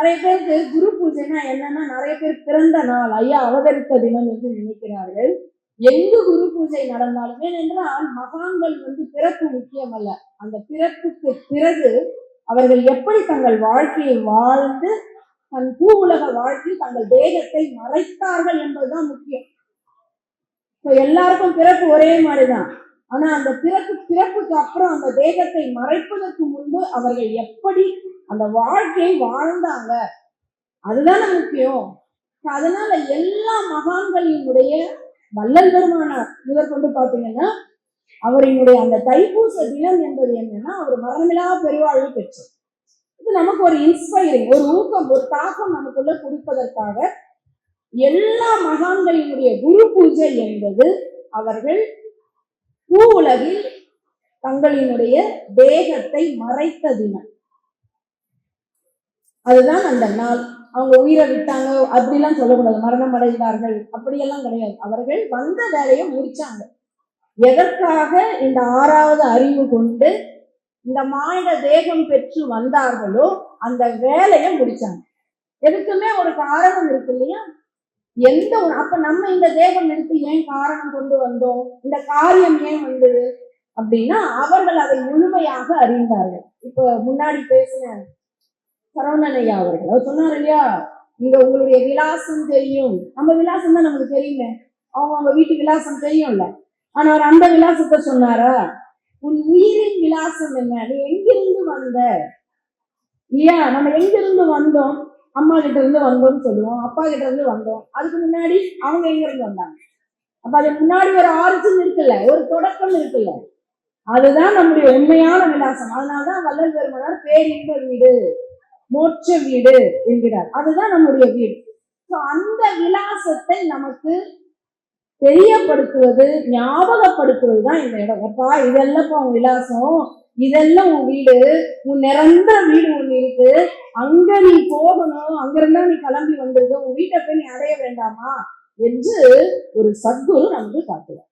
நிறைய பேருக்கு குரு பூஜைனா என்னன்னா, நிறைய பேர் பிறந்த நாள், ஐயா அவதரித்த தினம் என்று நினைக்கிறார்கள். எங்கு குரு பூஜை நடந்தாலுமே என்றால் மகான்கள் பிறப்பு முக்கியம் அல்ல, அந்த பிறப்புக்கு பிறகு அவர்கள் எப்படி தங்கள் வாழ்க்கையை வாழ்ந்து தன் பூ உலக வாழ்க்கையில் தங்கள் தேகத்தை மறைத்தார்கள் என்பதுதான் முக்கியம். இப்ப எல்லாருக்கும் பிறப்பு ஒரே மாதிரிதான். ஆனா அந்த பிறப்புக்கு அப்புறம் அந்த தேகத்தை மறைப்பதற்கு முன்பு அவர்கள் எப்படி அந்த வாழ்க்கையை வாழ்ந்தாங்க, அதுதானே முக்கியம். அதனால எல்லா மகான்களினுடைய வள்ளல் பெருமானார் முதற்கொண்டு பார்த்தீங்கன்னா, அவரினுடைய அந்த தைப்பூச தினம் என்பது என்னன்னா, அவர் மரணமில்லா பெருவாழ்வு பெற்றார். இது நமக்கு ஒரு இன்ஸ்பைரிங், ஒரு ஊக்கம், ஒரு தாக்கம் நமக்குள்ள கொடுப்பதற்காக எல்லா மகான்களினுடைய குரு பூஜை என்பது அவர்கள் பூ உலகில் தங்களினுடைய தேகத்தை மறைத்த தினம். அதுதான் அந்த நாள். அவங்க உயிரை விட்டாங்க அப்படிலாம் சொல்லக்கூடாது, மரணம் அடைந்தார்கள் அப்படியெல்லாம் கிடையாது. அவர்கள் வந்த வேலையை முடிச்சாங்க. எதற்காக இந்த 6வது அறிவு கொண்டு இந்த மானிட தேகம் பெற்று வந்தார்களோ அந்த வேலையை முடிச்சாங்க. எதுக்குமே ஒரு காரணம் இருக்கு இல்லையா? எந்த ஒரு அப்ப நம்ம இந்த தேகம் எடுத்து ஏன் காரணம் கொண்டு வந்தோம், இந்த காரியம் ஏன் வந்தது அப்படின்னா அவர்கள் அதை முழுமையாக அறிந்தார்கள். இப்ப முன்னாடி பேசின சரவணன் ஐயா அவர்கள் அவர் சொன்னார் இல்லையா, இங்க உங்களுடைய விலாசம் தெரியும், நம்ம விலாசம் தான் நமக்கு தெரியுமே, அவங்க வீட்டு விலாசம் தெரியும்ல. ஆனா அவர் அந்த விலாசத்தை சொன்னாரா? உன் உயிரின் விலாசம் என்ன, நீ எங்கிருந்து வந்த இல்லையா? நம்ம எங்கிருந்து வந்தோம், அம்மா கிட்ட இருந்து வந்தோம்னு சொல்லுவோம், அப்பா கிட்ட இருந்து வந்தோம். அதுக்கு முன்னாடி அவங்க எங்க இருந்து வந்தாங்க? அப்ப அது முன்னாடி ஒரு ஆரிஜின் இருக்குல்ல, ஒரு தொடக்கம் இருக்குல்ல, அதுதான் நம்முடைய உண்மையான விலாசம். அதனாலதான் வள்ளல் பெருமானார் பேரின்ப வீடு, மோட்ச வீடு என்கிறார். அதுதான் நம்முடைய வீடு. அந்த விலாசத்தை நமக்கு தெரியப்படுத்துவது, ஞாபகப்படுத்துவது தான் இந்த இடம். அப்பா இதெல்லாம் உன் விலாசம், இதெல்லாம் உன் வீடு, உன் நிரந்தர வீடு ஒண்ணு இருக்கு, அங்க நீ போகணும், அங்கிருந்தா நீ கிளம்பி வந்திருக்க, உன் வீட்டை போய் நீ அடைய வேண்டாமா என்று ஒரு சத்குரு நமக்கு காட்டுவார்.